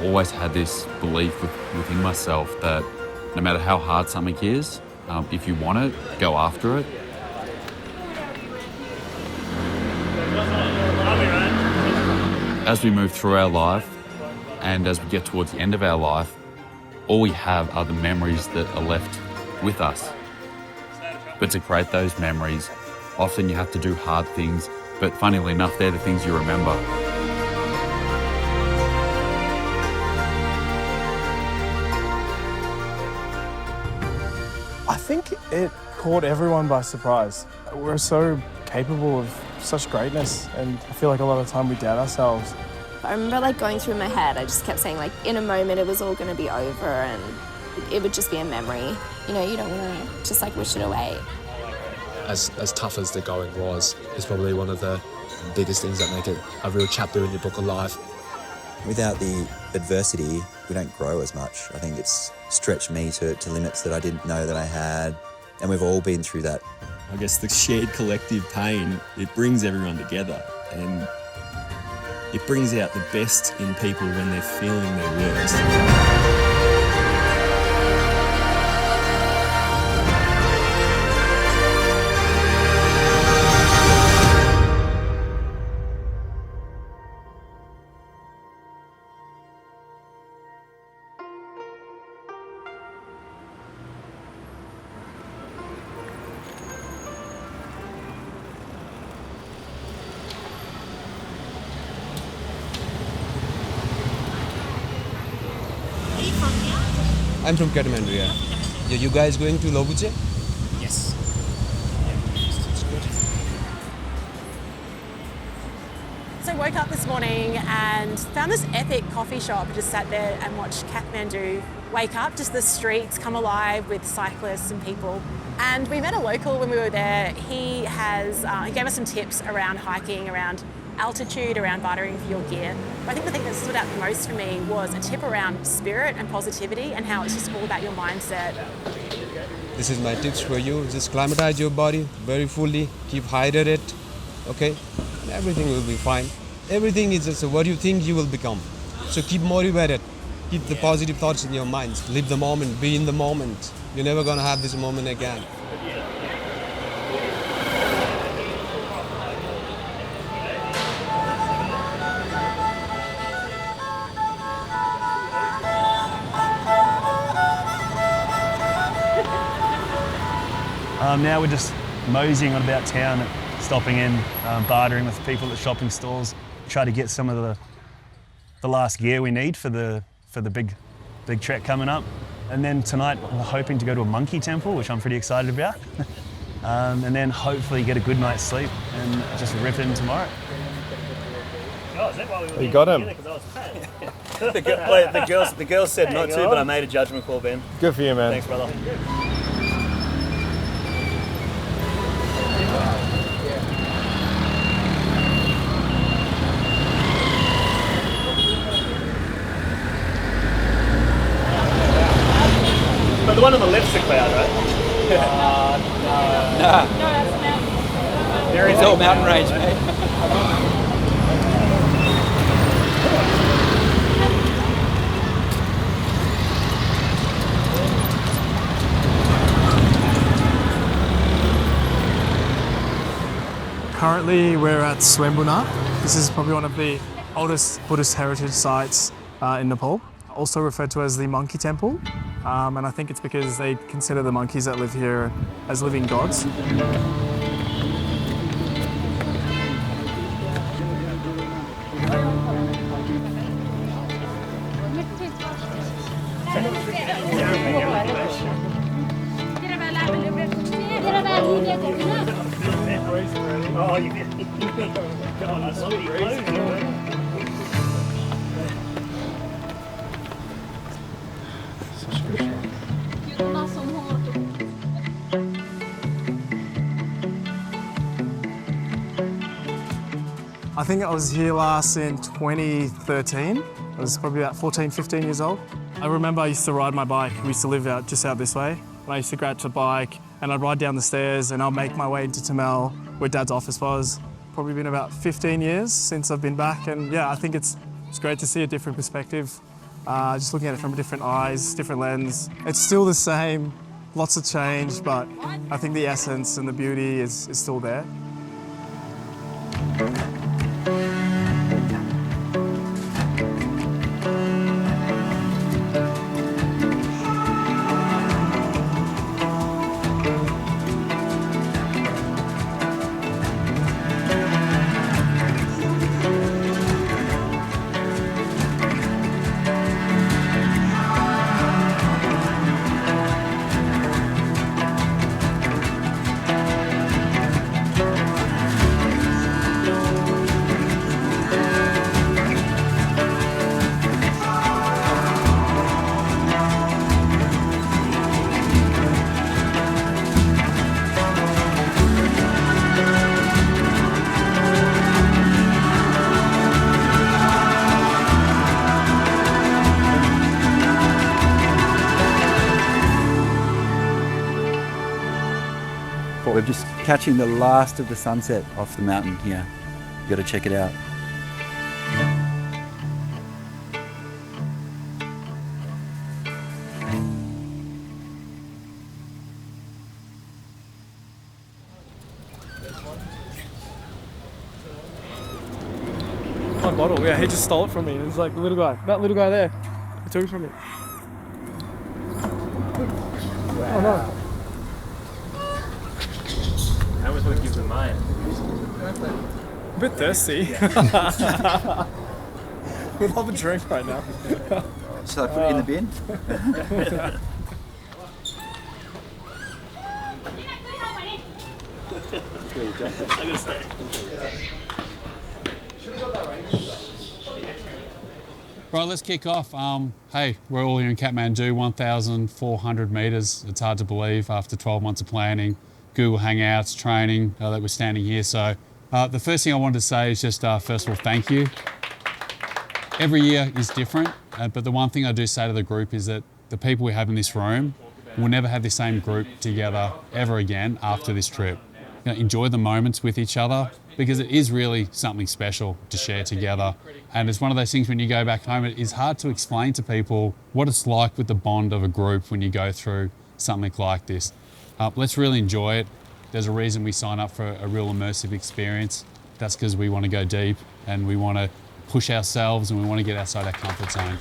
always had this belief within myself that no matter how hard something is, if you want it, go after it. As we move through our life and as we get towards the end of our life, all we have are the memories that are left with us. But to create those memories, often you have to do hard things, but funnily enough, they're the things you remember. I think it caught everyone by surprise. We're so capable of such greatness, and I feel like a lot of the time we doubt ourselves. I remember like going through my head, I just kept saying like in a moment it was all going to be over and it would just be a memory. You know, you don't want to just like wish it away. As tough as the going was, it's probably one of the biggest things that make it a real chapter in your book of life. Without the adversity, we don't grow as much. I think it's stretched me to limits that I didn't know that I had, and we've all been through that. I guess the shared collective pain, it brings everyone together, and it brings out the best in people when they're feeling their worst. I'm from Kathmandu, yeah. You guys going to Lobuche? Yes. Yeah, it's good. So I woke up this morning and found this epic coffee shop. I just sat there and watched Kathmandu wake up, just the streets come alive with cyclists and people. And we met a local when we were there. He gave us some tips around hiking, around altitude, around bartering for your gear. But I think the thing that stood out the most for me was a tip around spirit and positivity and how it's just all about your mindset. This is my tips for you. Just climatize your body very fully, keep hydrated, okay? And everything will be fine. Everything is just what you think you will become. So keep motivated, keep the positive thoughts in your minds, live the moment, be in the moment. You're never gonna have this moment again. Now we're just moseying on about town, stopping in, bartering with people at shopping stalls, try to get some of the last gear we need for the big trek coming up. And then tonight we're hoping to go to a monkey temple, which I'm pretty excited about. And then hopefully get a good night's sleep and just rip in tomorrow. You got him. the girls said not to, but I made a judgment call, Ben. Good for you, man. Thanks, brother. But the one on the left's the cloud, right? No, that's mountain. It's all mountain range, mate. Currently we're at Swembuna. This is probably one of the oldest Buddhist heritage sites in Nepal, also referred to as the Monkey Temple. And I think it's because they consider the monkeys that live here as living gods. I think I was here last in 2013. I was probably about 14, 15 years old. I remember I used to ride my bike. We used to live just out this way. And I used to grab the bike and I'd ride down the stairs and I'll make my way into Tamil, where Dad's office was. Probably been about 15 years since I've been back, and yeah, I think it's great to see a different perspective just looking at it from different eyes, different lens. It's still the same, lots of change, but I think the essence and the beauty is still there. We're just catching the last of the sunset off the mountain here. You got to check it out. My bottle, yeah, he just stole it from me. It's like the little guy, that little guy there. He took it from me. Oh no. I always want to give them mine. A bit thirsty. We'd love a drink right now. Shall I put it in the bin? I'm gonna stay. Right, let's kick off. Hey, we're all here in Kathmandu, 1,400 metres. It's hard to believe after 12 months of planning, Google Hangouts, training, that we're standing here. So the first thing I wanted to say is just, first of all, thank you. Every year is different, but the one thing I do say to the group is that the people we have in this room will never have the same group together ever again after this trip. You know, enjoy the moments with each other, because it is really something special to share together. And it's one of those things when you go back home, it is hard to explain to people what it's like with the bond of a group when you go through something like this. Let's really enjoy it. There's a reason we sign up for a real immersive experience. That's because we want to go deep and we want to push ourselves and we want to get outside our comfort zone.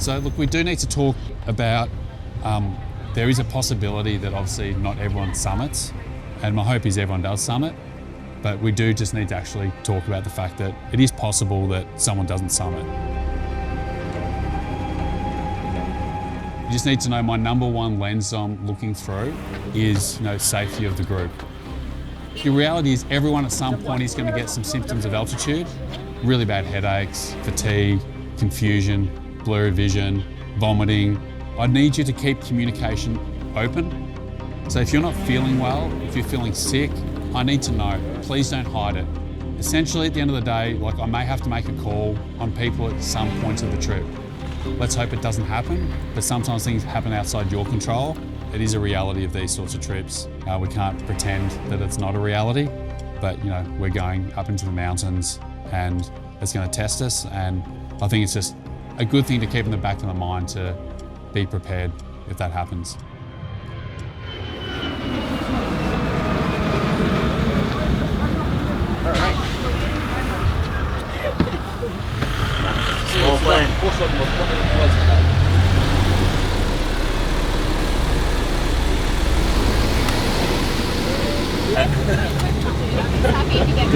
So look, we do need to talk about, there is a possibility that obviously not everyone summits, and my hope is everyone does summit, but we do just need to actually talk about the fact that it is possible that someone doesn't summit. You just need to know my number one lens I'm looking through is, safety of the group. The reality is everyone at some point is going to get some symptoms of altitude, really bad headaches, fatigue, confusion, blurry vision, vomiting. I need you to keep communication open. So if you're not feeling well, if you're feeling sick, I need to know. Please don't hide it. Essentially, at the end of the day, I may have to make a call on people at some points of the trip. Let's hope it doesn't happen, but sometimes things happen outside your control. It is a reality of these sorts of trips. We can't pretend that it's not a reality, but we're going up into the mountains and it's going to test us, and I think it's just a good thing to keep in the back of the mind to be prepared if that happens. All right. Small plane. Happy to get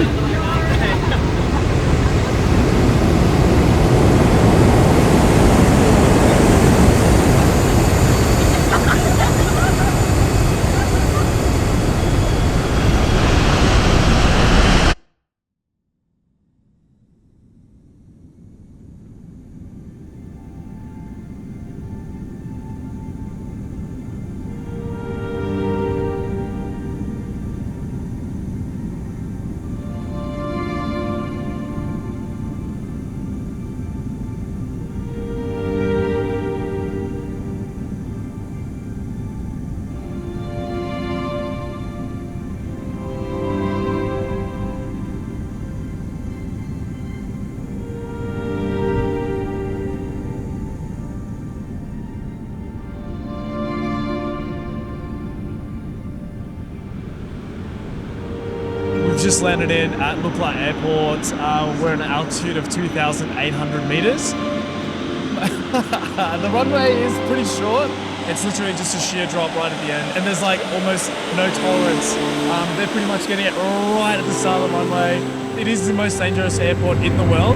just landed in at Lukla Airport. We're at an altitude of 2,800 meters. The runway is pretty short. It's literally just a sheer drop right at the end, and there's like almost no tolerance. They're pretty much getting it right at the start of the runway. It is the most dangerous airport in the world.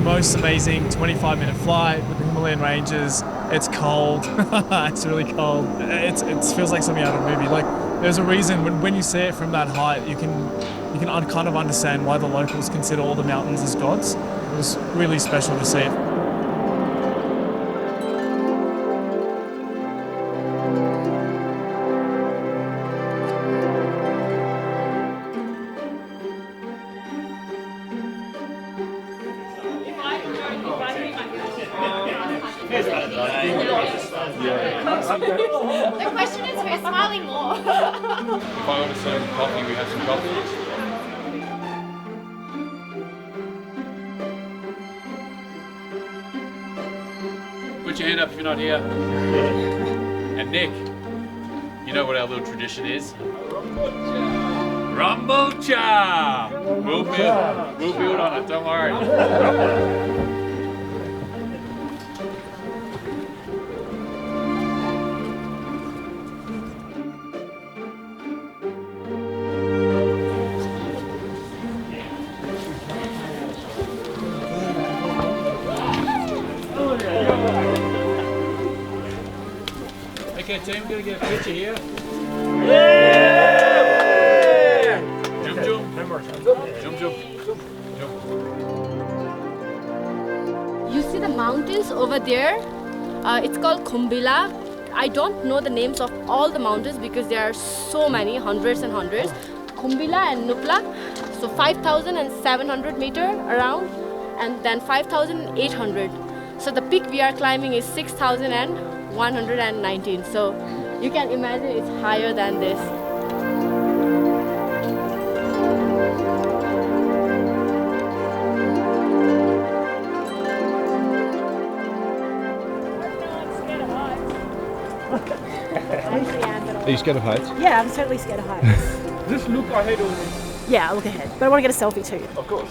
Most amazing 25-minute flight with the Himalayan ranges. It's cold. It's really cold. It feels like something out of a movie. Like there's a reason when you see it from that height, you can kind of understand why the locals consider all the mountains as gods. It was really special to see it. The question is who's smiling more? If I want to serve coffee, we have some coffee. Put your hand up if you're not here. And Nick, you know what our little tradition is? Rumbucha! We'll build on it, don't worry. Okay, team, we're gonna get a picture here. Yeah! Jump, jump. Jump, jump. You see the mountains over there? It's called Kumbila. I don't know the names of all the mountains because there are so many, hundreds and hundreds. Kumbila and Lukla, so 5,700 meter around, and then 5,800. So the peak we are climbing is 6,119. So you can imagine it's higher than this. Are you scared of heights? Yeah, I'm totally scared of heights. Just look ahead or Yeah, I'll look ahead. But I want to get a selfie too. Of course.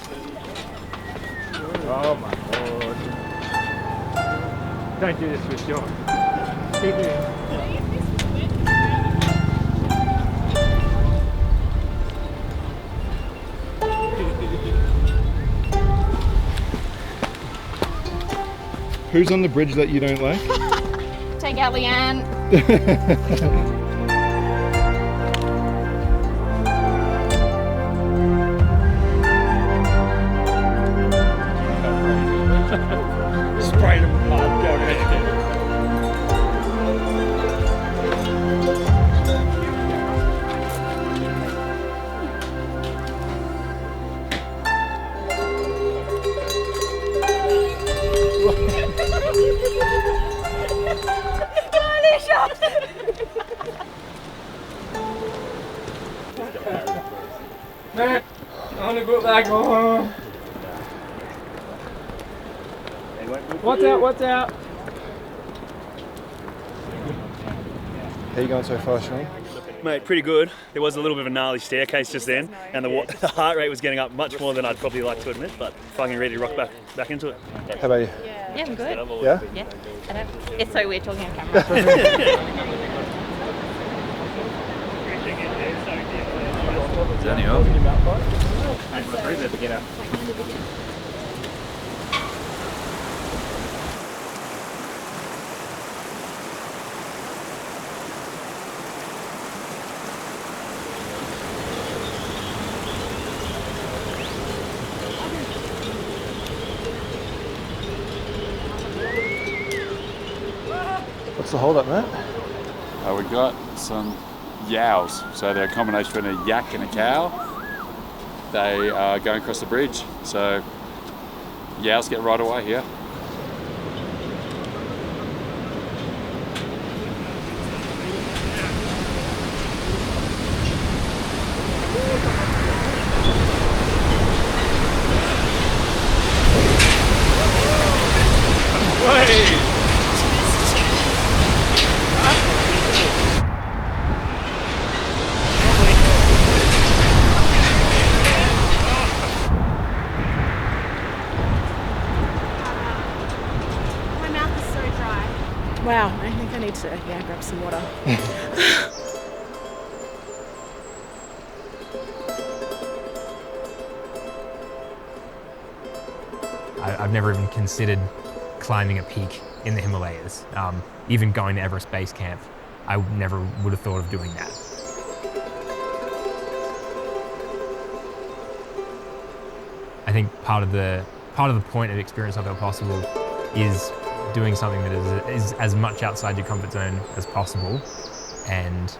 Oh my god. Don't do this with John. Keep it. Who's on the bridge that you don't like? Take out Leanne. Spray them hard. Go ahead. Man, I want to go back home. What's out? What's out? How you going so far, Sean? Mate, pretty good. There was a little bit of a gnarly staircase just then, and the heart rate was getting up much more than I'd probably like to admit, but fucking ready to rock back into it. How about you? Yeah, I'm good. Yeah? Yeah. It's so weird talking on camera. Daniel. What's the hold up, mate? We got some yows, so they're a combination between a yak and a cow. They are going across the bridge, so yows get right away here. need to grab some water. I've never even considered climbing a peak in the Himalayas. Even going to Everest Base Camp, I never would have thought of doing that. I think part of the point of Experience Not Felt Possible is doing something that is as much outside your comfort zone as possible, and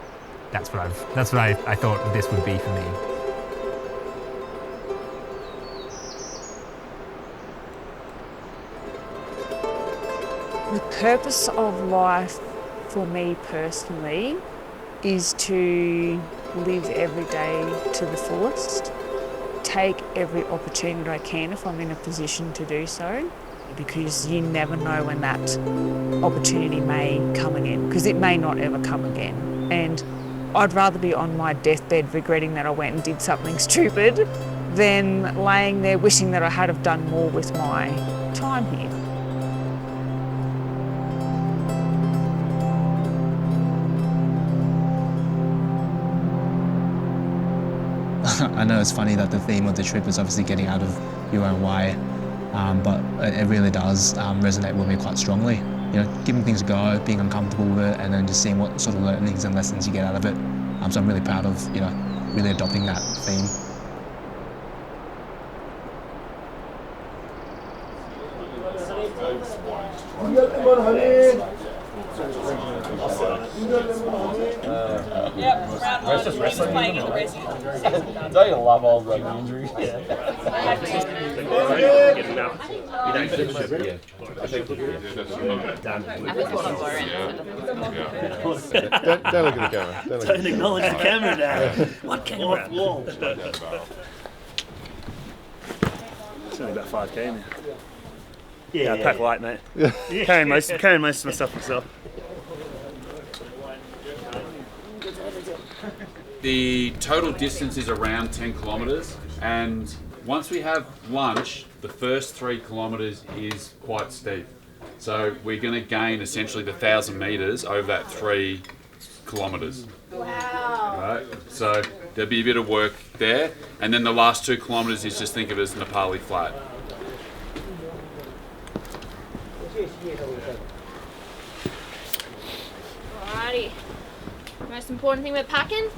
that's what I thought this would be for me. The purpose of life for me personally is to live every day to the fullest, take every opportunity I can if I'm in a position to do so, because you never know when that opportunity may come again, because it may not ever come again. And I'd rather be on my deathbed regretting that I went and did something stupid than laying there wishing that I had have done more with my time here. I know it's funny that the theme of the trip is obviously getting out of your own way, but it really does resonate with me quite strongly. You know, giving things a go, being uncomfortable with it, and then just seeing what sort of learnings and lessons you get out of it. So I'm really proud of, you know, really adopting that theme. Rest is wrestling. Playing in the race. Don't you love old rugby injuries? I Don't look at the camera. Don't acknowledge the camera now. What camera? It's only about 5k now. Yeah, I pack light, mate. Carrying most of my stuff myself. The total distance is around 10 kilometres, and once we have lunch, the first 3 kilometres is quite steep. So we're going to gain essentially the 1,000 metres over that 3 kilometres. Wow. Right? So there'll be a bit of work there, and then the last 2 kilometres is just think of it as Nepali flat. Alrighty. Most important thing we're packing?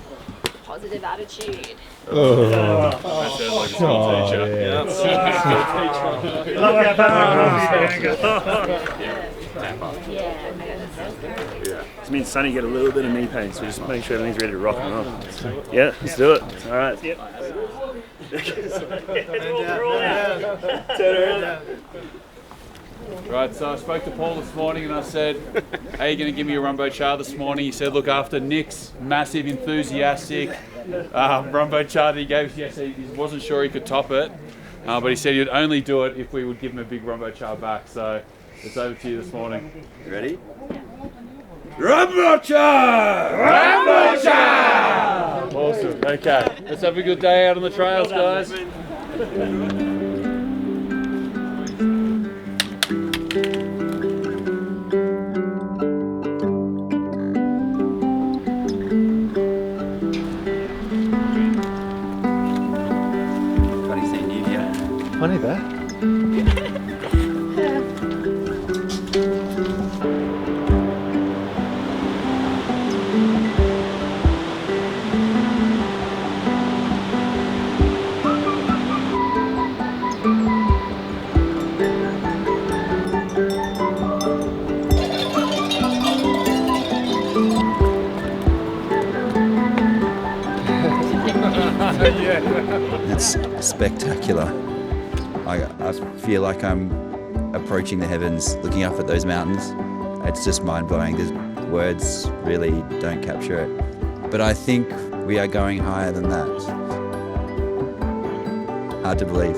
Positive attitude. That sounds like a school teacher. This means Sonny get a little bit of knee pain, so just make sure everything's ready to rock and roll. Yeah, let's do it. All right. Yep. Right, so I spoke to Paul this morning and I said, are you going to give me a Rumbo char this morning? He said, look, after Nick's massive, enthusiastic Rumbo char that he gave us yesterday, he wasn't sure he could top it, but he said he'd only do it if we would give him a big Rumbo char back. So it's over to you this morning. You ready? Rumbo char! Rumbo char! Awesome, okay. Let's have a good day out on the trails, guys. Funny that. It's spectacular. I feel like I'm approaching the heavens, looking up at those mountains. It's just mind-blowing. Words really don't capture it. But I think we are going higher than that. Hard to believe.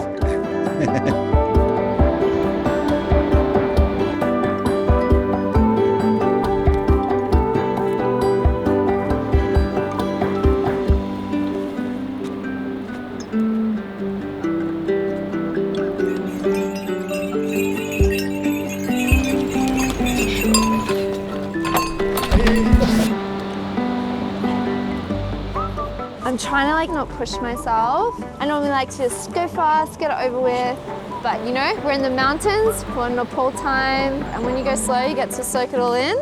trying to like not push myself. I normally like to just go fast, get it over with. But you know, we're in the mountains, we're on Nepal time, and when you go slow, you get to soak it all in.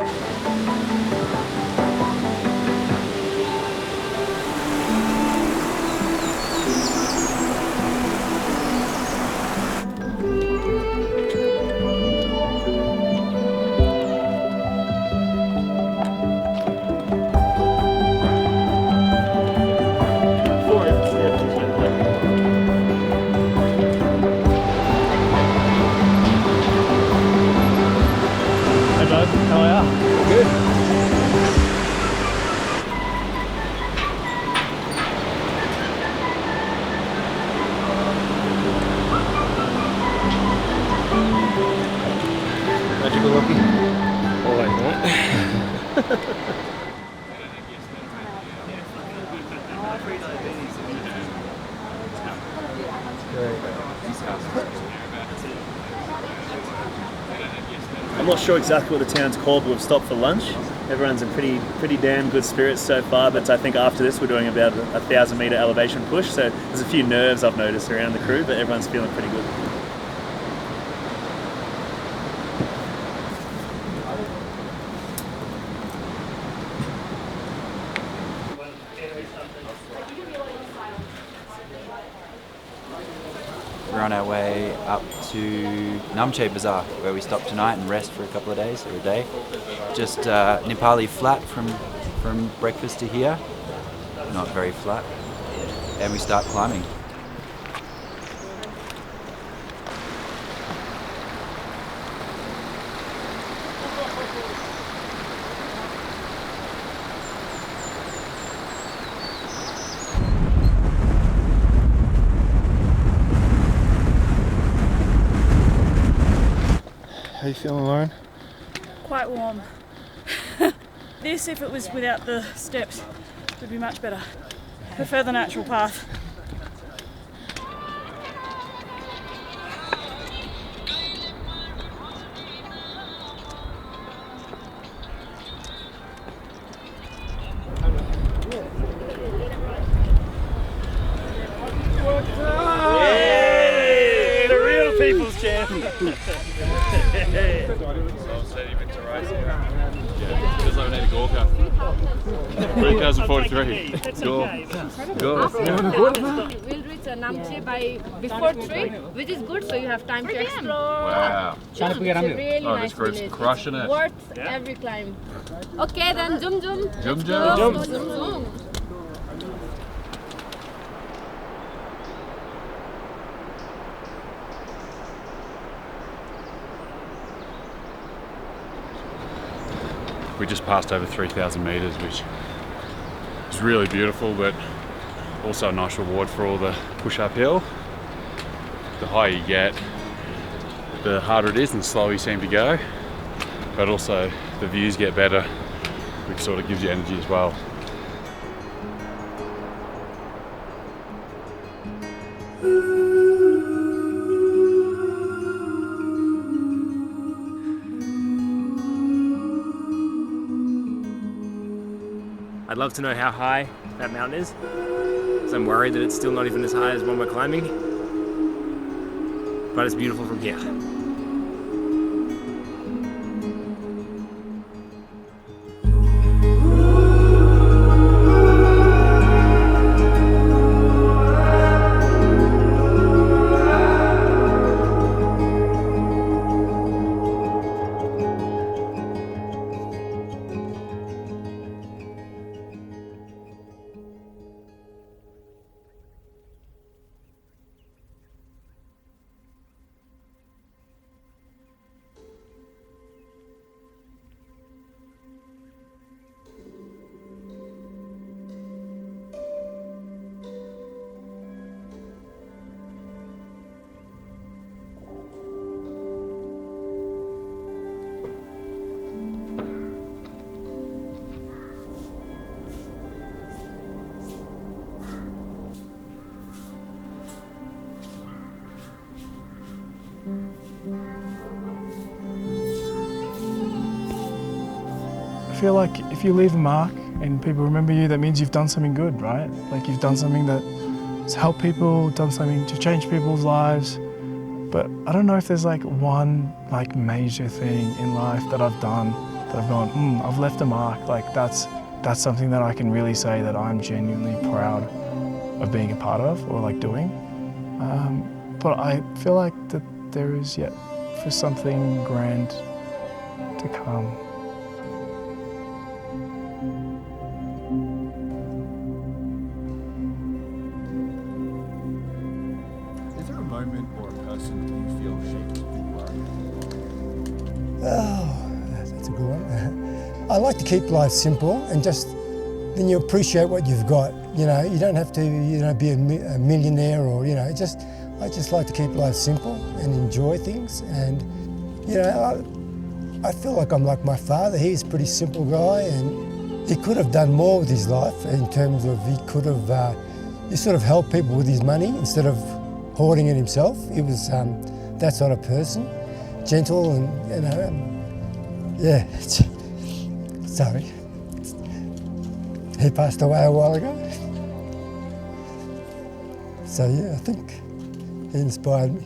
How are you? Good. Magical lucky? Always, mate. I'm not sure exactly what the town's called, but we've stopped for lunch. Everyone's in pretty damn good spirits so far, but I think after this we're doing about a 1,000-metre elevation push, so there's a few nerves I've noticed around the crew, but everyone's feeling pretty good. We're on our way up to Namche Bazaar, where we stop tonight and rest for a couple of days or a day. Just Nepali flat from breakfast to here, not very flat, and we start climbing. How you feeling, Lauren? Quite warm. This, if it was without the steps, would be much better. Prefer the natural path. Yay! The real people's champ! Feels like we need a Gorka. 3043. Go. We'll reach Namche by before 3, which is good, so you have time to explore. Wow. It's a really Oh, nice this group's village. crushing It's it. worth every climb. Okay, then zoom. Zoom, Let's zoom. go. Zoom. We just passed over 3,000 metres, which is really beautiful, but also a nice reward for all the push uphill. The higher you get, the harder it is and slower you seem to go, but also the views get better, which sort of gives you energy as well. I'd love to know how high that mountain is, because I'm worried that it's still not even as high as one we're climbing, but it's beautiful from here. I feel like if you leave a mark, and people remember you, that means you've done something good, right? Like you've done something that's helped people, done something to change people's lives. But I don't know if there's like one like major thing in life that I've done that I've gone, I've left a mark. Like that's something that I can really say that I'm genuinely proud of being a part of or like doing. But I feel like that there is yet for something grand to come. Is there a moment or a person that you feel shaped you are? Oh, that's a good one. I like to keep life simple and just then you appreciate what you've got. You know, you don't have to, be a millionaire or, I just like to keep life simple and enjoy things. And, I feel like I'm like my father. He's a pretty simple guy and he could have done more with his life in terms of he could have, he sort of helped people with his money instead of hoarding it himself. He was that sort of person, gentle and, yeah, sorry. He passed away a while ago. So yeah, I think he inspired me.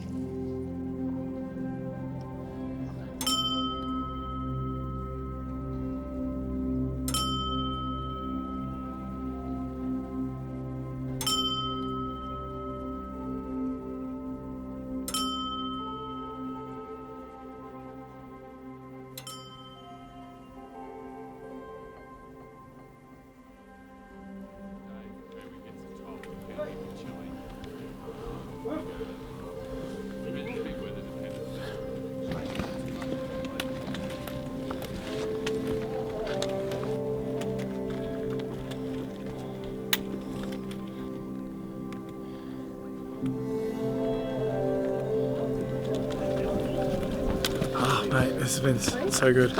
Mate, this has been so good.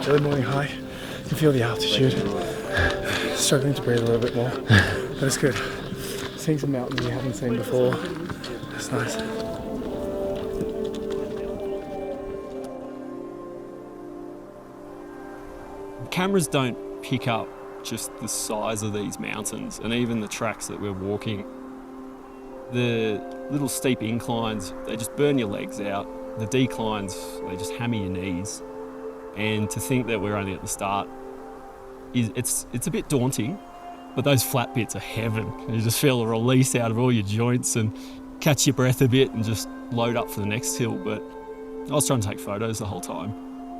Early morning hike, you can feel the altitude. Struggling to breathe a little bit more, but it's good. Seeing some mountains we haven't seen before, it's nice. Cameras don't pick up just the size of these mountains and even the tracks that we're walking. The little steep inclines, they just burn your legs out. The declines, they just hammer your knees. And to think that we're only at the start, it's a bit daunting, but those flat bits are heaven. You just feel a release out of all your joints and catch your breath a bit and just load up for the next hill. But I was trying to take photos the whole time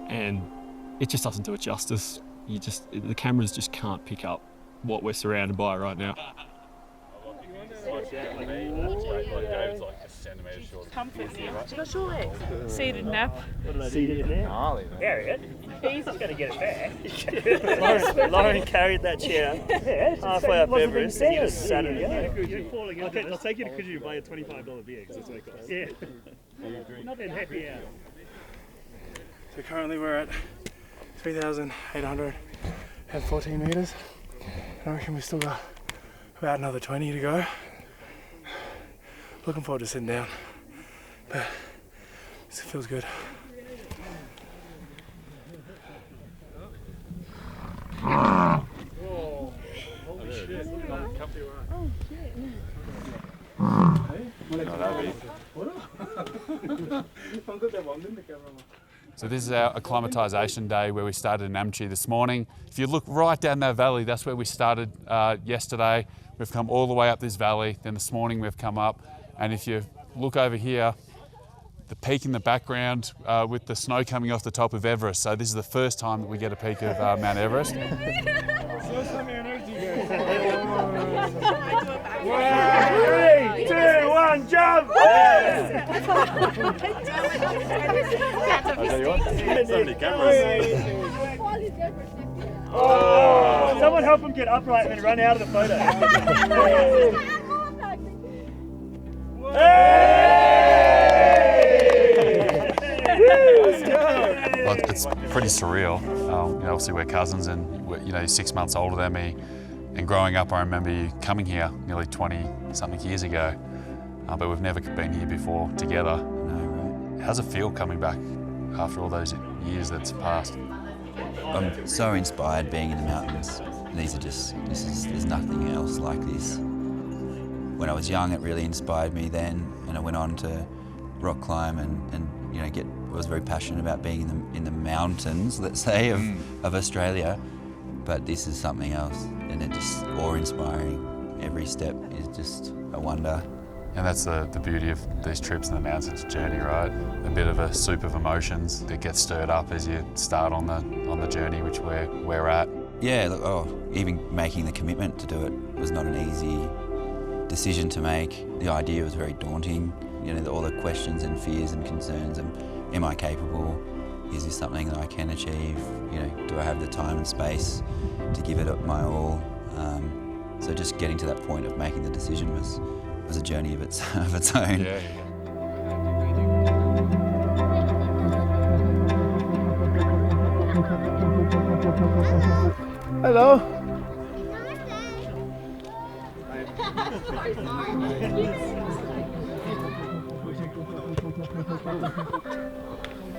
and it just doesn't do it justice. The cameras just can't pick up what we're surrounded by right now. Comfort now. Got your legs. Seated nap. Seated nap. Harriet, he's just going to get it back. Lauren carried that chair halfway up Everest and he just sat in it. I'll take you to Coogee to buy a $25 beer because that's what it costs. Yeah. Not that happy out. So currently we're at 3,814 metres. I reckon we've still got about another 20 to go. Looking forward to sitting down, but it feels good. So this is our acclimatisation day where we started in Namche this morning. If you look right down that valley, that's where we started yesterday. We've come all the way up this valley. Then this morning we've come up. And if you look over here, the peak in the background with the snow coming off the top of Everest. So this is the first time that we get a peek of Mount Everest. 3, 2, 1, jump! Oh, someone help him get upright and then run out of the photo. Well, it's pretty surreal. Obviously we're cousins and you're 6 months older than me. And growing up, I remember you coming here nearly 20-something years ago, but we've never been here before together. How's it feel coming back after all those years that's passed? I'm so inspired being in the mountains. There's nothing else like this. When I was young, it really inspired me then, and I went on to rock climb and I was very passionate about being in the mountains, let's say, of Australia. But this is something else, and it's just awe-inspiring. Every step is just a wonder. And that's the beauty of these trips in the mountains journey, right? A bit of a soup of emotions that gets stirred up as you start on the journey, which we're at. Yeah, look, even making the commitment to do it was not an easy decision to make. The idea was very daunting. All the questions and fears and concerns. Am I capable? Is this something that I can achieve? Do I have the time and space to give it my all? So just getting to that point of making the decision was a journey of its own. Yeah. Hello.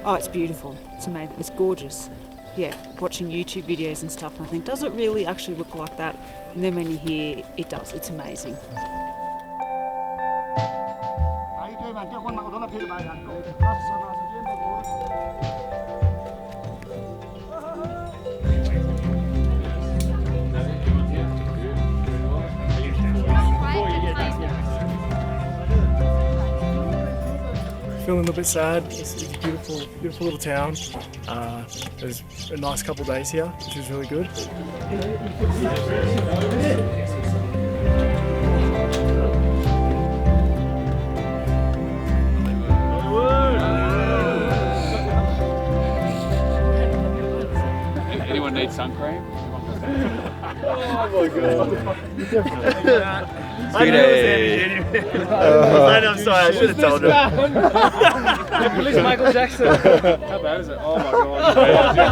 Oh, it's beautiful. It's amazing. It's gorgeous. Yeah, watching YouTube videos and stuff, and I think, does it really actually look like that? And then when you hear it does, it's amazing. Feeling a little bit sad. It's a beautiful little town. There's a nice couple of days here, which is really good. Anyone need sun cream? Oh my god. I know I'm sorry, I should have told him. Police Michael Jackson. How bad is it? Oh my god.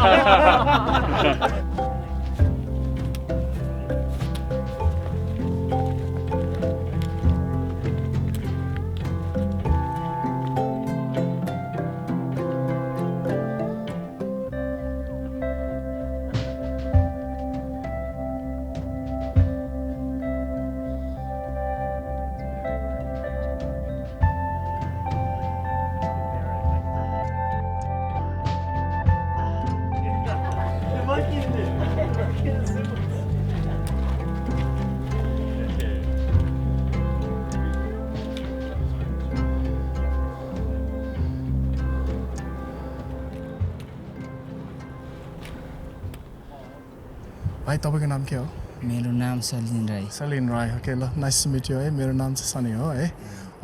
भाइ तपाईको नाम के हो? मेरो नाम saline राई। Saline राई, okay ल, नाइस टु मिट यु है। मेरो नाम चाहिँ सनी हो है।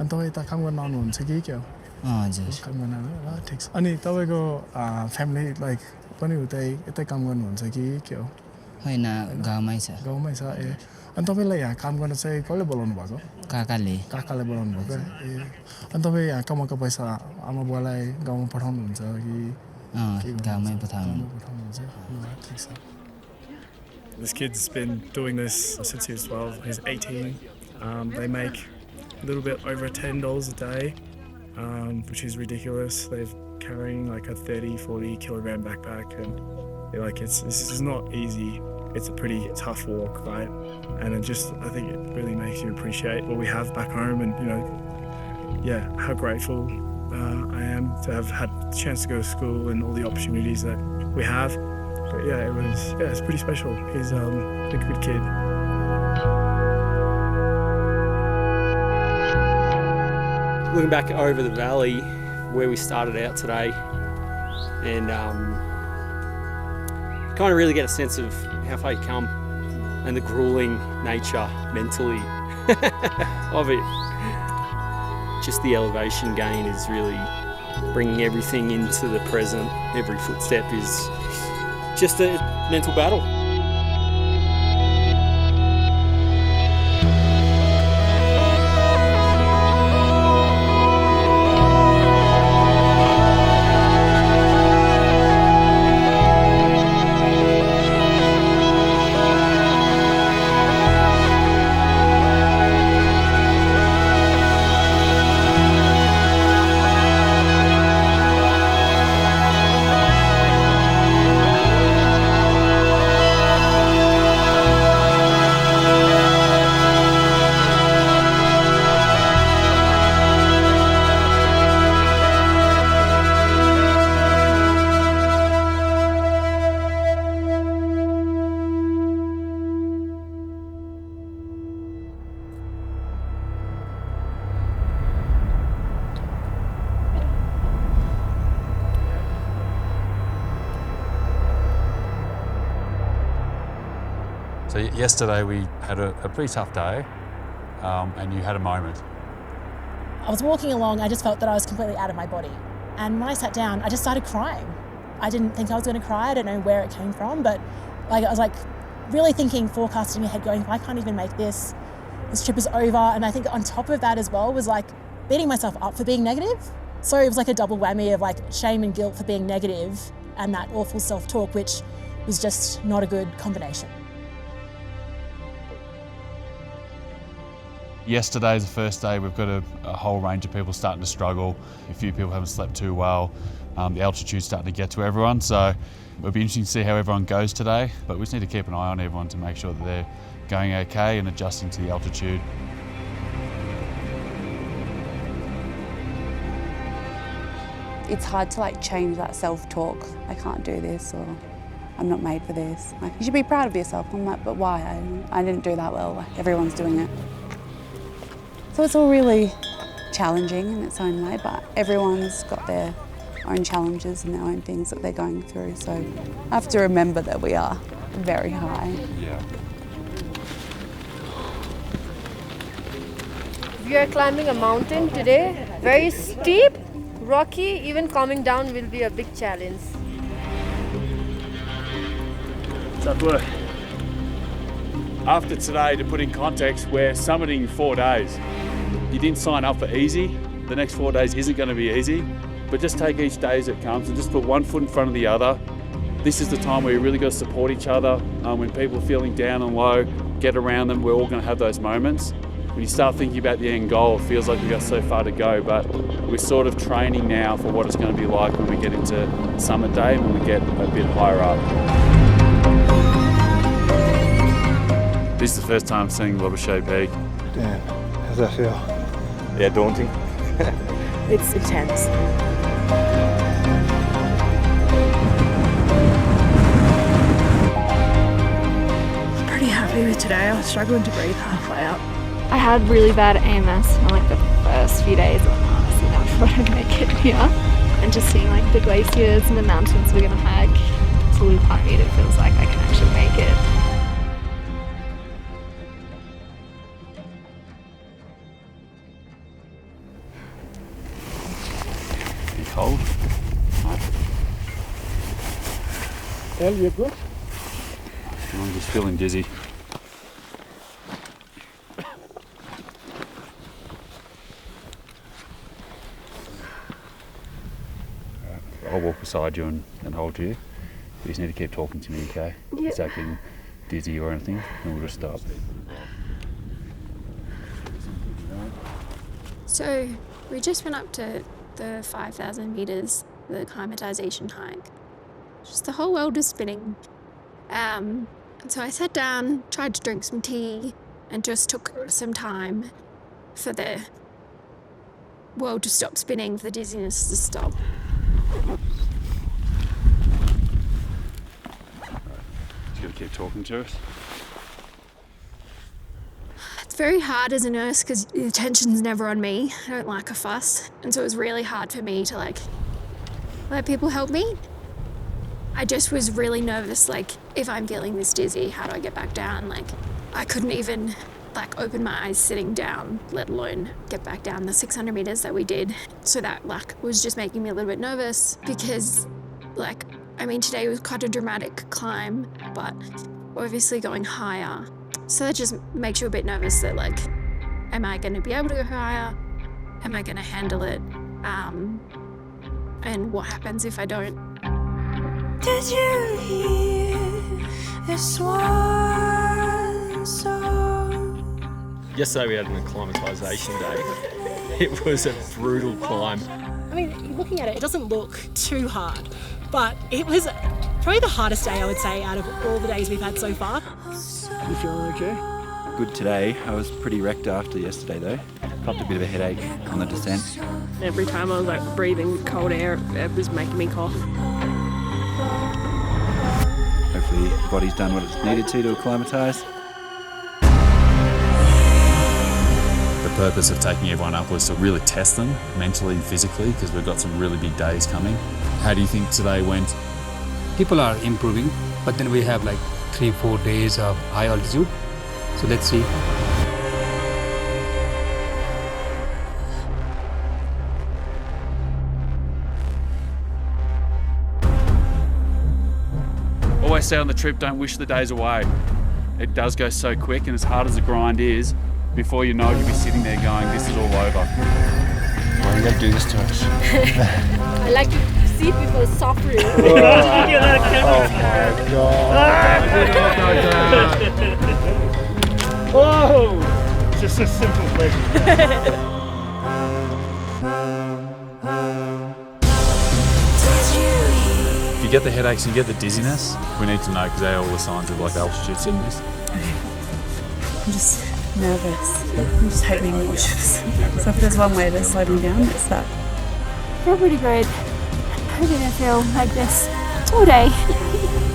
अनि तपाईँ यता काम गर्न आउनुहुन्छ कि के हो? हजुर। काम गर्न आउनु ल, ठिक छ। अनि तपाईको फ्यामिली लाइक पनि यतै काम गर्नुहुन्छ कि के हो? होइन, गाउँमै छ। गाउँमै छ ए। अनि तपाईँलाई यहाँ काम गर्न चाहिँ कसले बोलाउनु भएको? काकाले। काकाले बोलाउनु भएको ए। अनि तपाईँ यहाँ कमाएको पैसा आमा बुवालाई गाउँमा पठाउनुहुन्छ कि? गाउँमै पठाउनुहुन्छ। ठिक छ। This kid's been doing this since he was 12. He's 18. They make a little bit over $10 a day, which is ridiculous. They're carrying like a 30, 40 kilogram backpack, and they're like, this is not easy. It's a pretty tough walk, right? And I think it really makes you appreciate what we have back home, and how grateful I am to have had the chance to go to school and all the opportunities that we have. But it's pretty special. He's a good kid. Looking back over the valley where we started out today, and kind of really get a sense of how far you come and the grueling nature mentally of it. Just the elevation gain is really bringing everything into the present. Every footstep is just a mental battle. So yesterday we had a pretty tough day, and you had a moment. I was walking along, I just felt that I was completely out of my body. And when I sat down, I just started crying. I didn't think I was going to cry. I don't know where it came from, but I was really thinking, forecasting ahead, going, if I can't even make this trip is over. And I think on top of that as well was beating myself up for being negative. So it was a double whammy of shame and guilt for being negative and that awful self-talk, which was just not a good combination. Yesterday's the first day. We've got a whole range of people starting to struggle. A few people haven't slept too well. The altitude's starting to get to everyone, so it'll be interesting to see how everyone goes today. But we just need to keep an eye on everyone to make sure that they're going okay and adjusting to the altitude. It's hard to change that self-talk. I can't do this, or I'm not made for this. You should be proud of yourself. I'm but why? I didn't do that well. Everyone's doing it. So it's all really challenging in its own way, but everyone's got their own challenges and their own things that they're going through. So I have to remember that we are very high. Yeah. We are climbing a mountain today, very steep, rocky, even coming down will be a big challenge. Tough work. After today, to put in context, we're summiting 4 days. You didn't sign up for easy. The next 4 days isn't going to be easy, but just take each day as it comes and just put one foot in front of the other. This is the time where you really got to support each other. When people are feeling down and low, get around them. We're all going to have those moments. When you start thinking about the end goal, it feels like we've got so far to go, but we're sort of training now for what it's going to be like when we get into summit day and when we get a bit higher up. This is the first time seeing Lobuche Peak. Damn, how's that feel? Yeah, daunting. It's intense. I'm pretty happy with today. I was struggling to breathe halfway up. I had really bad AMS on the first few days. Honestly, I thought I'd make it here. And just seeing the glaciers and the mountains we're gonna hike to Lukla, it feels like I can actually make it. Cold. El, you good? I'm just feeling dizzy. I'll walk beside you and hold you. You just need to keep talking to me, okay? Yeah. If you're getting dizzy or anything, then we'll just stop. So we just went up to the 5,000 metres, the acclimatisation hike. Just the whole world was spinning. And so I sat down, tried to drink some tea, and just took some time for the world to stop spinning, for the dizziness to stop. Just gotta keep talking to us. It's very hard as a nurse because the attention's never on me. I don't like a fuss. And so it was really hard for me to let people help me. I just was really nervous, if I'm feeling this dizzy, how do I get back down? I couldn't even open my eyes sitting down, let alone get back down the 600 meters that we did. So that was just making me a little bit nervous because today was quite a dramatic climb, but obviously going higher. So that just makes you a bit nervous that am I going to be able to go higher? Am I going to handle it? And what happens if I don't? Did you hear the swan song? Yesterday we had an acclimatisation day. It was a brutal climb. I mean, looking at it, it doesn't look too hard, but it was probably the hardest day, I would say, out of all the days we've had so far. You feeling okay? Good today. I was pretty wrecked after yesterday though. Copped a bit of a headache on the descent. Every time I was breathing cold air, it was making me cough. Hopefully the body's done what it's needed to acclimatise. The purpose of taking everyone up was to really test them mentally and physically because we've got some really big days coming. How do you think today went? People are improving, but then we have 3-4 days of high altitude. So let's see. Always say on the trip, don't wish the days away. It does go so quick, and as hard as the grind is, before you know it, you'll be sitting there going, this is all over. Why are you going to do this to us? I like to see people suffering. Oh, just a simple pleasure. If you get the headaches and you get the dizziness, we need to know because they are all the signs of like altitude sickness. I'm just nervous. I just hate being nauseous. So if there's one way to slow me down, it's that. I feel pretty good. I didn't feel like this all day.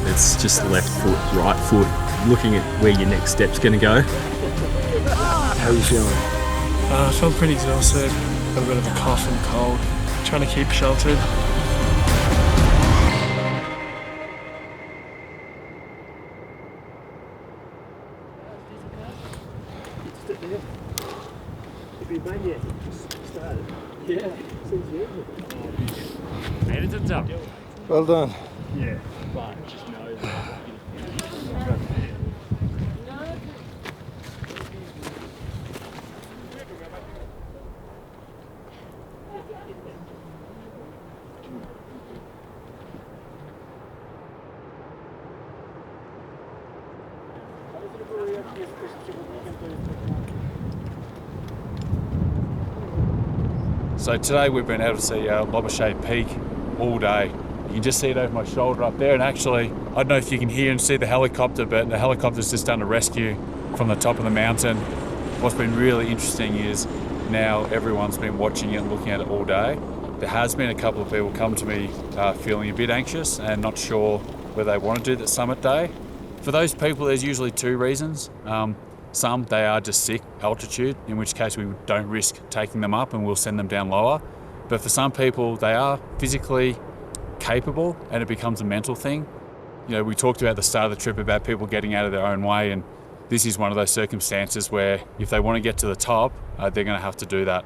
It's just left foot, right foot, looking at where your next step's going to go. How are you feeling? I feel pretty exhausted. Got a bit of a cough and cold. Trying to keep sheltered. Made it to the top. Well done. Yeah, but just know that. So today we've been able to see Lobuche Peak all day. You can just see it over my shoulder up there, and actually, I don't know if you can hear and see the helicopter, but the helicopter's just done a rescue from the top of the mountain. What's been really interesting is now everyone's been watching it and looking at it all day. There has been a couple of people come to me feeling a bit anxious and not sure whether they want to do the summit day. For those people, there's usually two reasons. Some, they are just sick altitude, in which case we don't risk taking them up and we'll send them down lower. But for some people, they are physically capable and it becomes a mental thing. You know, we talked about at the start of the trip about people getting out of their own way, and this is one of those circumstances where if they want to get to the top, they're going to have to do that.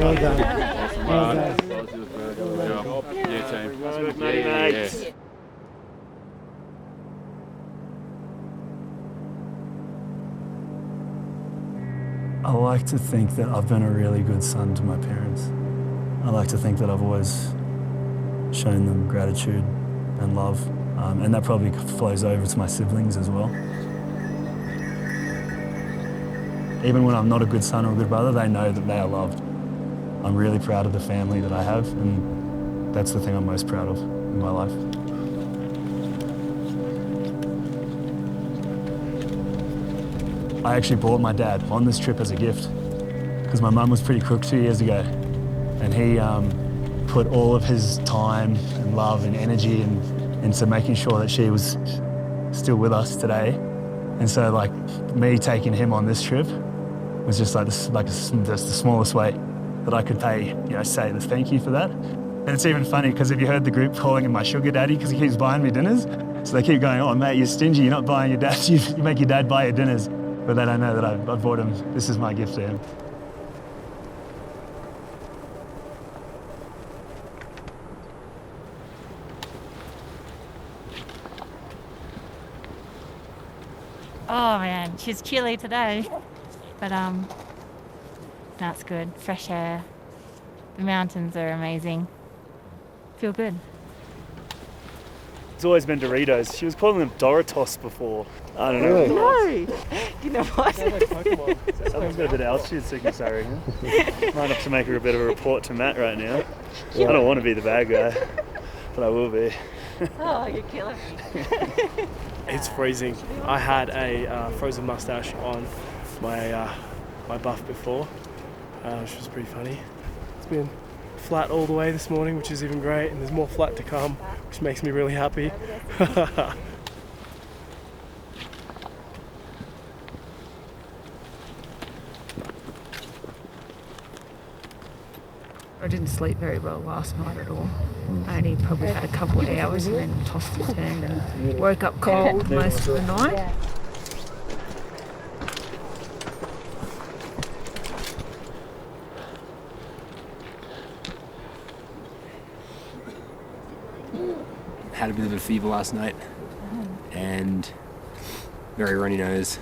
Well done. Well done. Yeah, team. Yeah. I like to think that I've been a really good son to my parents. I like to think that I've always shown them gratitude and love, and that probably flows over to my siblings as well. Even when I'm not a good son or a good brother, they know that they are loved. I'm really proud of the family that I have, and that's the thing I'm most proud of in my life. I actually brought my dad on this trip as a gift because my mum was pretty crook 2 years ago, and he put all of his time and love and energy into making sure that she was still with us today. And so, like, me taking him on this trip was just just the smallest way that I could pay, say the thank you for that. And it's even funny because have you heard the group calling him my sugar daddy because he keeps buying me dinners? So they keep going, oh mate, you're stingy, you're not buying your dad, you make your dad buy your dinners. But they don't know that I bought him, this is my gift to him. Oh man, she's chilly today, but that's good. Fresh air. The mountains are amazing. Feel good. It's always been Doritos. She was calling them Doritos before. I don't know. No. You know what? Someone's got a bit of altitude sickness, I reckon. Might have to make her a bit of a report to Matt right now. I don't want to be the bad guy, but I will be. Oh, you killer. It's freezing. I had a frozen mustache on my my buff before, which was pretty funny. It's been flat all the way this morning, which is even great, and there's more flat to come, which makes me really happy. I didn't sleep very well last night at all. I only probably had a couple of hours and then tossed and turned and woke up cold most of the night. Had a bit of a fever last night and very runny nose,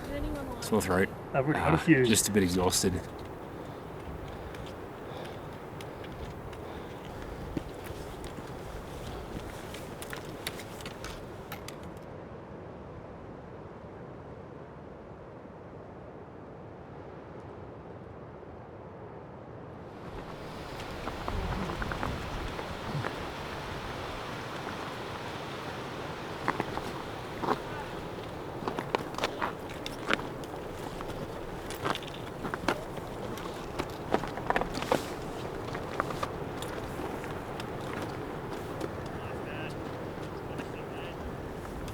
sore throat. I've already had a few. Just a bit exhausted.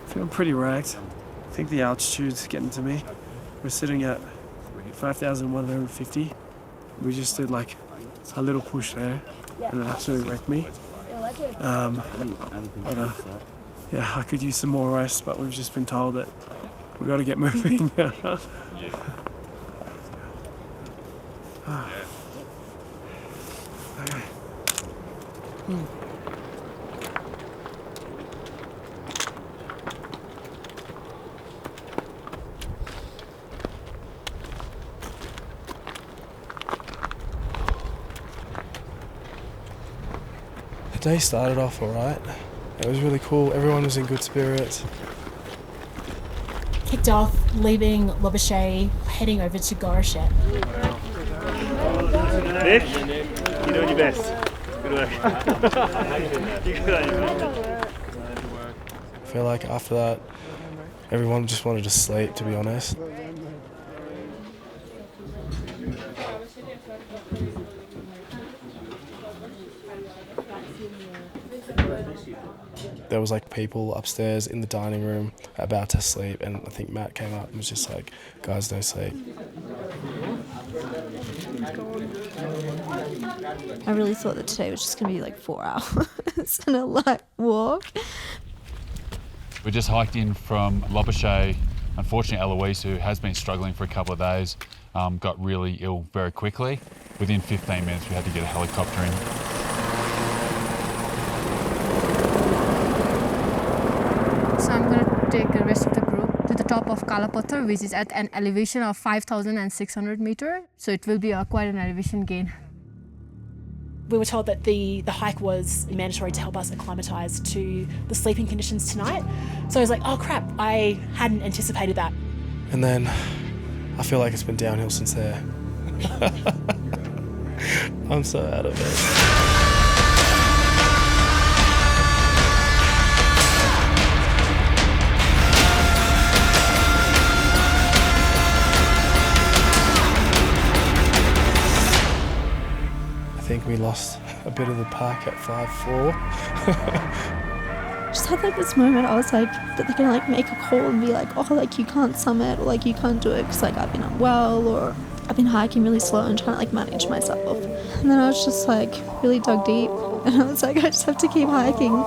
Feeling pretty wrecked. I think the altitude's getting to me. We're sitting at 5,150. We just did like a little push there, and it absolutely wrecked me. Yeah, I could use some more rest, but we've just been told that we've got to get moving. The day started off alright. It was really cool. Everyone was in good spirits. Kicked off, leaving Lobuche, heading over to Gorashet. Nick, you're doing your best. Good work. You're good on your best. I feel like after that, everyone just wanted to sleep, to be honest. There was like people upstairs in the dining room about to sleep, and I think Matt came up and was just like, guys, don't sleep. I really thought that today was just going to be like 4 hours and a light walk. We just hiked in from Lobuche. Unfortunately, Eloise, who has been struggling for a couple of days, got really ill very quickly. Within 15 minutes, we had to get a helicopter in. So I'm going to take the rest of the group to the top of Kalapathar, which is at an elevation of 5,600 meters. So it will be quite an elevation gain. We were told that the hike was mandatory to help us acclimatise to the sleeping conditions tonight. So I was like, oh crap, I hadn't anticipated that. And then I feel like it's been downhill since there. I'm so out of it. I think we lost a bit of the pack at 5-4. Just had like this moment, I was like, that they're gonna like make a call and be like, oh, like you can't summit, or like you can't do it because like I've been unwell, or I've been hiking really slow and trying to like manage myself. And then I was just like really dug deep, and I was like, I just have to keep hiking.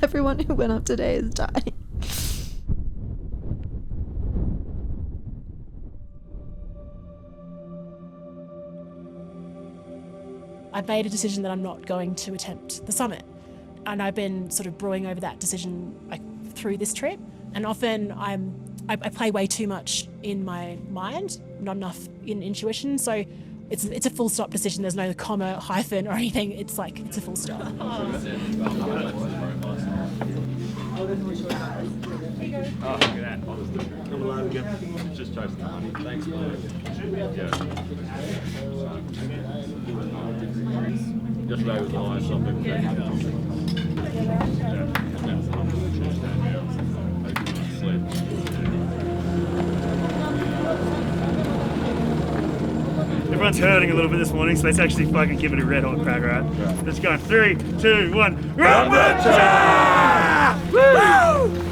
Everyone who went up today is dying. I've made a decision that I'm not going to attempt the summit. And I've been sort of brewing over that decision like through this trip. And often I play way too much in my mind, not enough in intuition. So it's a full stop decision. There's no comma, hyphen or anything. It's like, it's a full stop. Oh, look at that. Come alive again. Just chasing the money. Thanks, mate. Yesterday was nice. Some people Everyone's hurting a little bit this morning, so let's actually fucking give it a red hot crack, right? Let's go. 3, 2, 1. Rumba! Woo!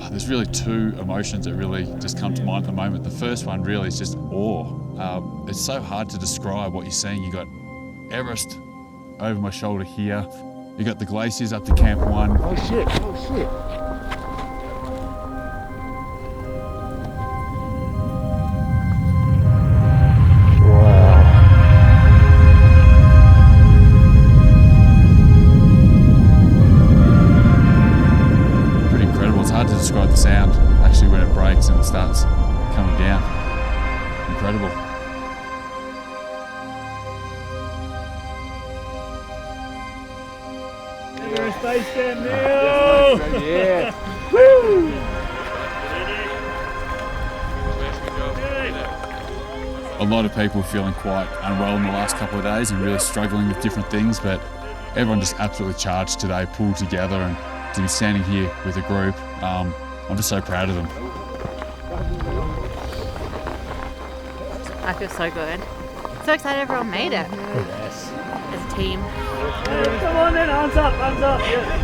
There's really two emotions that really just come to mind at the moment. The first one really is just awe. It's so hard to describe what you're seeing. You got Everest over my shoulder here. You got the glaciers up to Camp 1. Oh shit, oh shit. Describe the sound actually when it breaks and it starts coming down. Incredible. Everest Base Camp now! Yeah. Woo! A lot of people feeling quite unwell in the last couple of days and really struggling with different things, but everyone just absolutely charged today, pulled together, and to be standing here with a group, I'm just so proud of them. I feel so good. So excited everyone made it. Yes. As a team. Come on then, arms up, arms up. Yeah.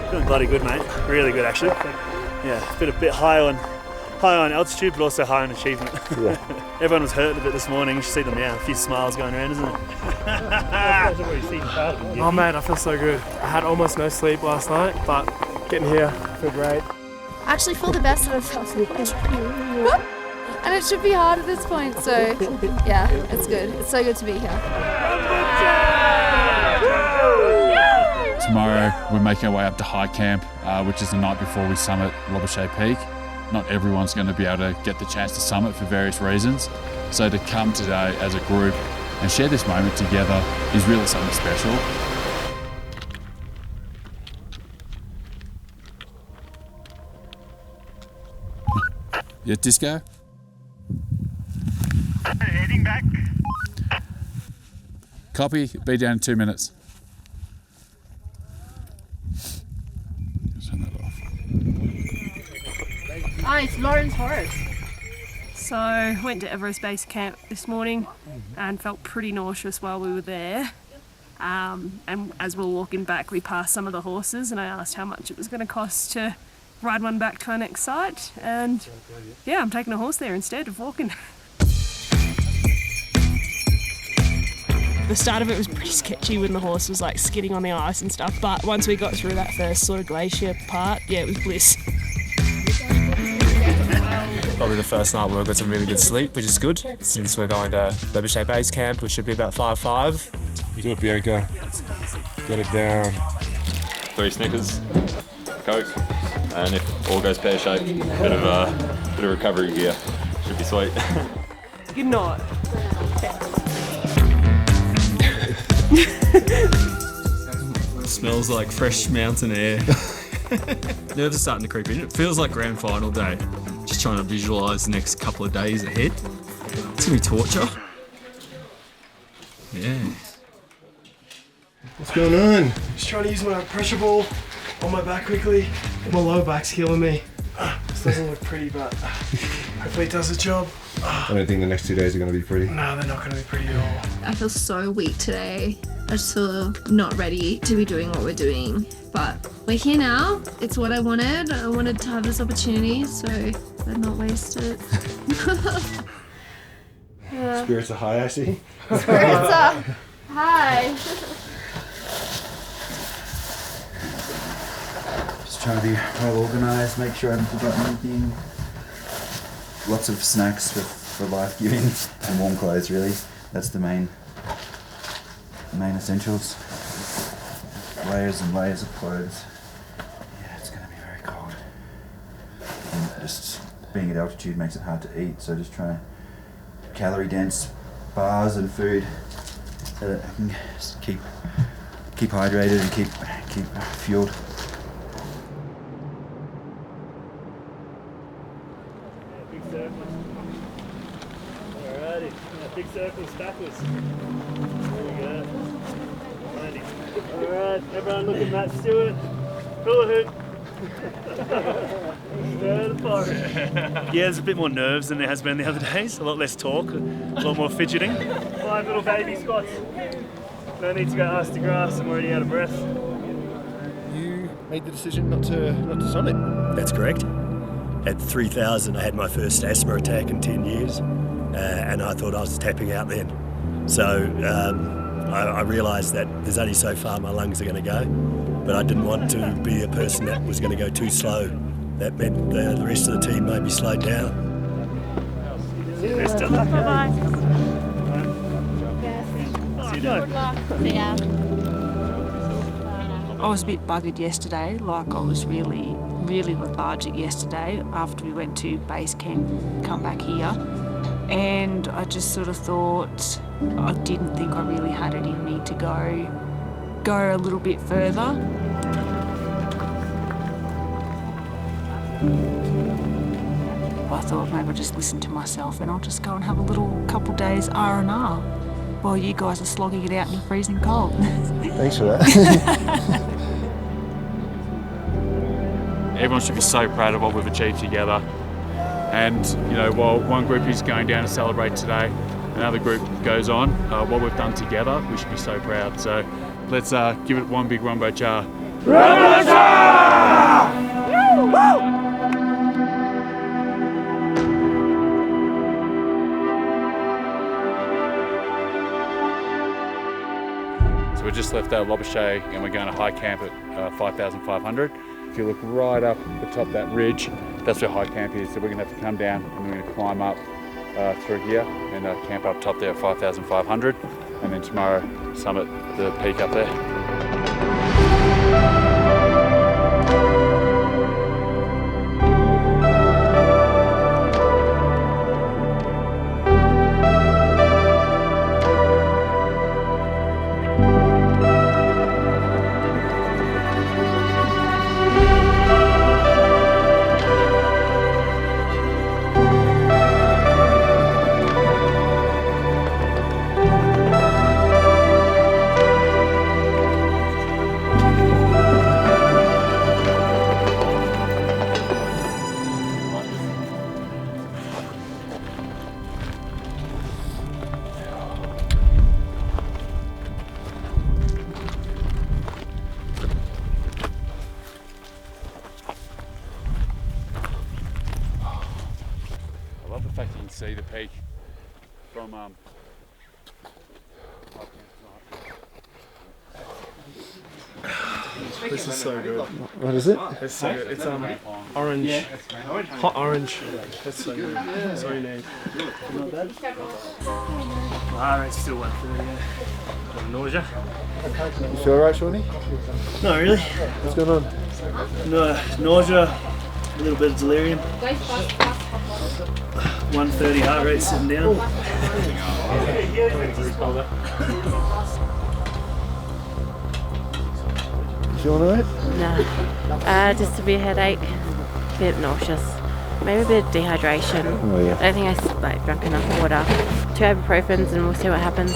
Feeling bloody good, mate. Really good, actually. Yeah, a bit high on altitude, but also high on achievement. Yeah. Everyone was hurt a bit this morning. You should see them now. A few smiles going around, isn't it? Oh man, I feel so good. I had almost no sleep last night, but getting here, I feel great. I actually feel the best that I've felt. And it should be hard at this point, so yeah, it's good. It's so good to be here. Tomorrow we're making our way up to High Camp, which is the night before we summit Lobuche Peak. Not everyone's going to be able to get the chance to summit for various reasons. So to come today as a group and share this moment together is really something special. Yeah, Disco? Heading back. Copy, be down in 2 minutes. Turn that off. Hi, it's Lauren's horse. So, went to Everest Base Camp this morning and felt pretty nauseous while we were there. And as we were walking back, we passed some of the horses and I asked how much it was going to cost to ride one back to our next site, and yeah, I'm taking a horse there instead of walking. The start of it was pretty sketchy when the horse was like skidding on the ice and stuff, but once we got through that first sort of glacier part, yeah, it was bliss. Probably the first night we got some really good sleep, which is good, since we're going to Lobuche Base Camp, which should be about 5:05. Do it, Bianca. Get it down. 3 Snickers, Coke, and if all goes pear-shaped, bit of recovery gear. Should be sweet. Good night. Smells like fresh mountain air. Nerves are starting to creep in. It feels like grand final day. Just trying to visualise the next couple of days ahead. It's gonna be torture. Yeah. What's going on? Just trying to use my pressure ball on my back quickly. My lower back's killing me. This doesn't look pretty, but hopefully it does the job. I don't think the next 2 days are going to be pretty. No, they're not going to be pretty at all. I feel so weak today. I just feel not ready to be doing what we're doing. But we're here now. It's what I wanted. I wanted to have this opportunity, so I'd not waste it. Yeah. Spirits are high, I see. Spirits are high. Just trying to be well organised, make sure I haven't forgotten anything. Lots of snacks for life-giving and warm clothes, really. That's the main essentials. Layers and layers of clothes. Yeah, it's going to be very cold. And just being at altitude makes it hard to eat, so just trying to calorie-dense bars and food so that I can just keep hydrated and keep fueled. Big circle. Alrighty, big circles backwards. There we go. Alright, everyone look at Matt Stewart. Hula hoop. Stir the pot. Yeah, there's a bit more nerves than there has been the other days. A lot less talk, a lot more fidgeting. 5 little baby squats. No need to go ass to grass, I'm already out of breath. You made the decision not to summit. That's correct. At 3,000 I had my first asthma attack in 10 years and I thought I was tapping out then. So I realised that there's only so far my lungs are going to go, but I didn't want to be a person that was going to go too slow. That meant the rest of the team maybe slowed down. Best of luck. Bye-bye. See you later. See ya. I was a bit buggered yesterday, like I was really lethargic yesterday after we went to base camp, come back here. And I just sort of thought, I didn't think I really had it in me to go a little bit further. I thought maybe I'll just listen to myself and I'll just go and have a little couple days R&R while you guys are slogging it out in the freezing cold. Thanks for that. Everyone should be so proud of what we've achieved together. And, you know, while one group is going down to celebrate today, another group goes on. What we've done together, we should be so proud. So let's give it one big Rumbo Cha. Rumbo Cha! So we just left Lobuche and we're going to high camp at 5,500. If you look right up the top of that ridge, that's where high camp is. So we're going to have to come down and we're going to climb up through here and camp up top there at 5,500. And then tomorrow summit the peak up there. the peak from This is so good. What is it? It's so good. It's orange, hot orange. It's so good. That's all you need. Not bad. It's still 1:30. Yeah. Nausea. You feel alright, Shawnee? Not really. What's going on? No, nausea, a little bit of delirium. 130 heart rate sitting down. You feeling alright? No. Just a bit headache, a bit nauseous, maybe a bit of dehydration. Oh, yeah. I don't think I drank enough water. 2 ibuprofens and we'll see what happens.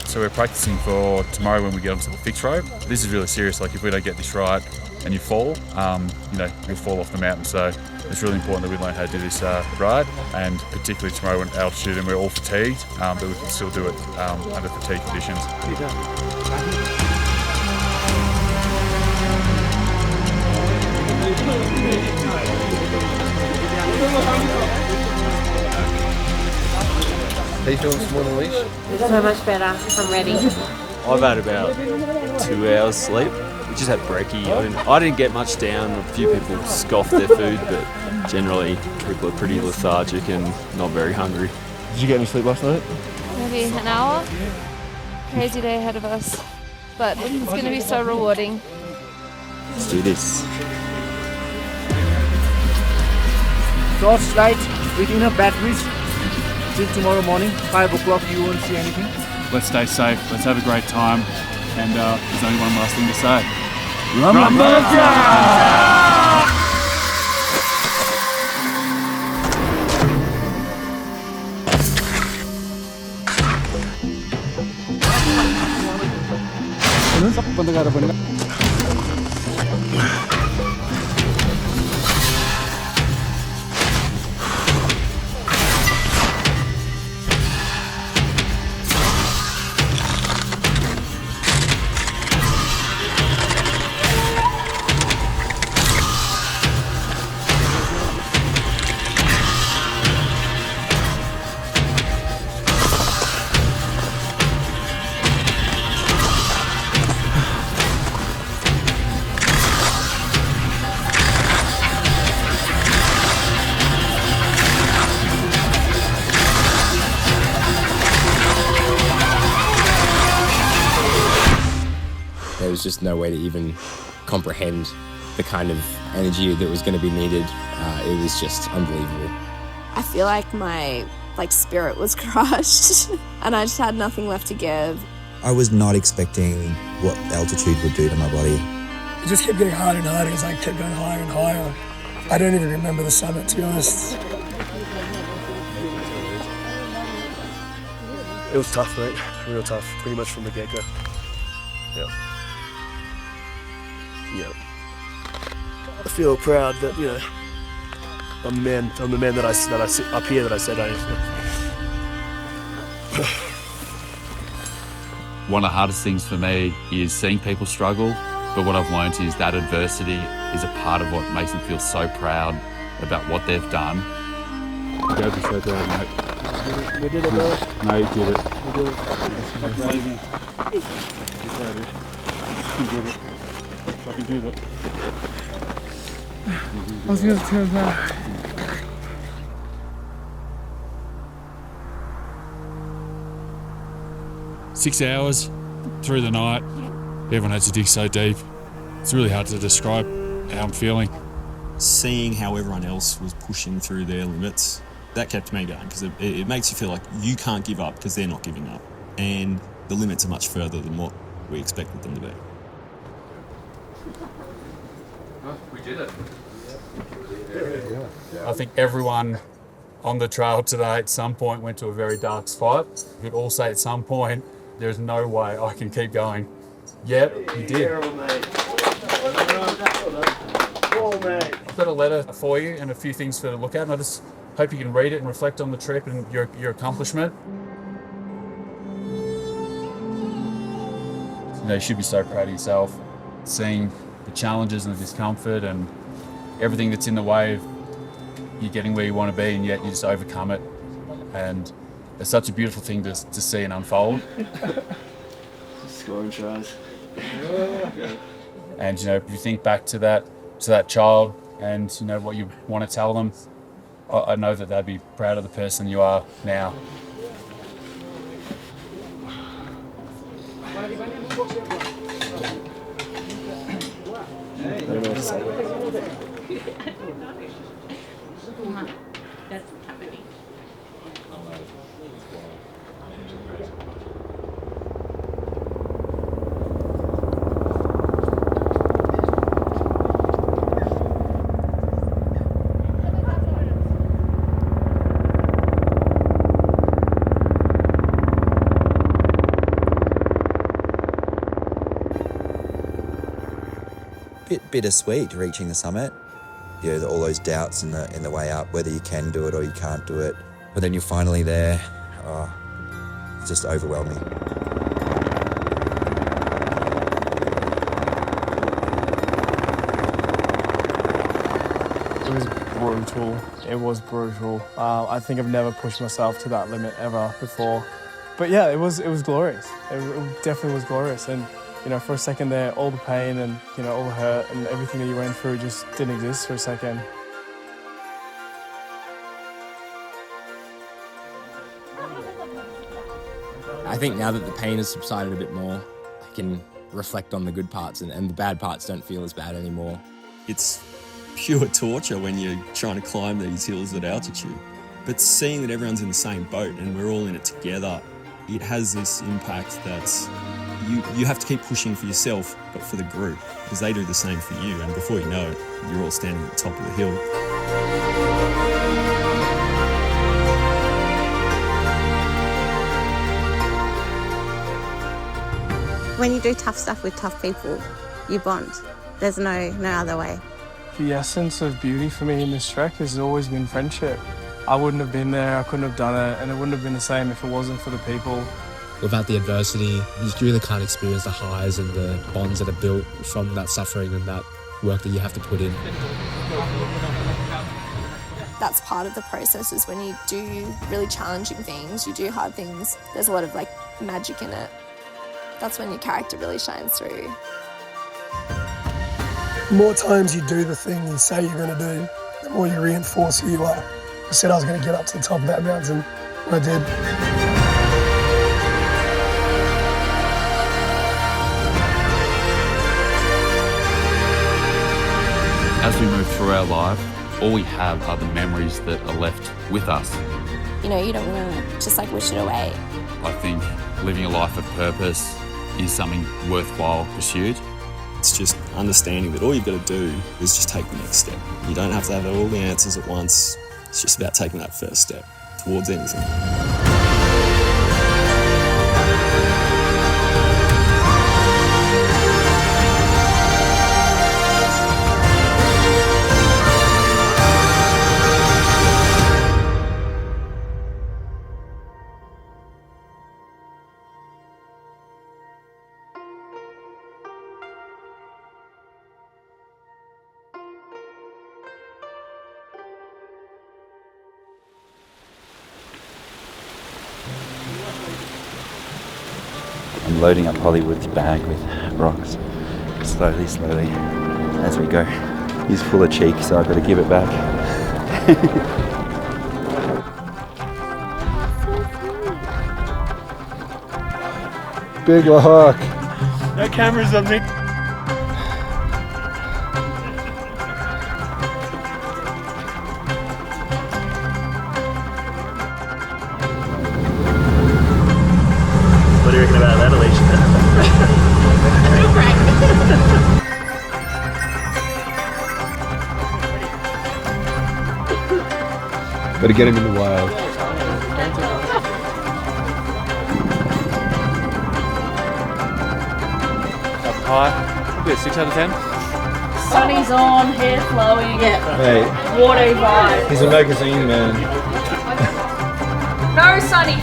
So we're practicing for tomorrow when we get onto the fixed rope. This is really serious. Like if we don't get this right and you fall, you'll fall off the mountain. So it's really important that we learn how to do this right, and particularly tomorrow when altitude and we're all fatigued, but we can still do it under fatigue conditions. How you feeling this morning, Leash? So much better. I'm ready. I've had about 2 hours sleep. We just had brekkie. I didn't get much down. A few people scoffed their food, but generally people are pretty lethargic and not very hungry. Did you get any sleep last night? Maybe an hour. Crazy day ahead of us, but it's going to be so rewarding. Let's do this. Torchlight with enough batteries. Till tomorrow morning, 5 o'clock, you won't see anything. Let's stay safe. Let's have a great time. And there's only one last thing to say. There was just no way to even comprehend the kind of energy that was going to be needed. It was just unbelievable. I feel like my spirit was crushed and I just had nothing left to give. I was not expecting what altitude would do to my body. It just kept getting harder and harder as I kept going higher and higher. I don't even remember the summit, to be honest. It was tough, mate. Real tough. Pretty much from the get-go. Yeah. I feel proud that, I'm the man that I sit up here that I said I am. One of the hardest things for me is seeing people struggle, but what I've learned is that adversity is a part of what makes them feel so proud about what they've done. Go be so proud, mate. We did it, bro. No, you did it. We did it. Amazing. You did it. Fucking did it. I was going to turn back. Six hours through the night. Everyone had to dig so deep. It's really hard to describe how I'm feeling. Seeing how everyone else was pushing through their limits, that kept me going, because it makes you feel like you can't give up because they're not giving up. And the limits are much further than what we expected them to be. We did it. I think everyone on the trail today at some point went to a very dark spot. We could all say at some point, there's no way I can keep going. Yep, you did. I've got a letter for you and a few things for you to look at, and I just hope you can read it and reflect on the trip and your accomplishment. you should be so proud of yourself, seeing the challenges and the discomfort and everything that's in the way of you getting where you want to be, and yet you just overcome it. And it's such a beautiful thing to see and unfold. Scoring tries. And if you think back to that child and what you want to tell them, I know that they'd be proud of the person you are now. Bit bittersweet reaching the summit. All those doubts in the way up, whether you can do it or you can't do it. But then you're finally there. It's just overwhelming. It was brutal. It was brutal. I think I've never pushed myself to that limit ever before. But yeah, it was glorious. It definitely was glorious. And for a second there, all the pain and all the hurt and everything that you went through just didn't exist for a second. I think now that the pain has subsided a bit more, I can reflect on the good parts and the bad parts don't feel as bad anymore. It's pure torture when you're trying to climb these hills at altitude. But seeing that everyone's in the same boat and we're all in it together, it has this impact that you have to keep pushing for yourself, but for the group, because they do the same for you, and before you know it, you're all standing at the top of the hill. When you do tough stuff with tough people, you bond. There's no other way. The essence of beauty for me in this trek has always been friendship. I wouldn't have been there, I couldn't have done it, and it wouldn't have been the same if it wasn't for the people. Without the adversity, you really can't experience the highs and the bonds that are built from that suffering and that work that you have to put in. That's part of the process, is when you do really challenging things, you do hard things, there's a lot of magic in it. That's when your character really shines through. The more times you do the thing you say you're going to do, the more you reinforce who you are. I said I was going to get up to the top of that mountain, and I did. As we move through our life, all we have are the memories that are left with us. You don't want to just wish it away. I think living a life of purpose is something worthwhile pursued. It's just understanding that all you've got to do is just take the next step. You don't have to have all the answers at once. It's just about taking that first step towards anything. I'm loading up Hollywood's bag with rocks, slowly, as we go. He's full of cheek, so I've got to give it back. Big lock. No cameras on me. What do you reckon about that, Alicia? Better get him in the wild. Up high. Good, 6 out of 10. Sunny's on, hair flowing. Yeah. Hey. Water vibe. He's a magazine man. No, Sunny.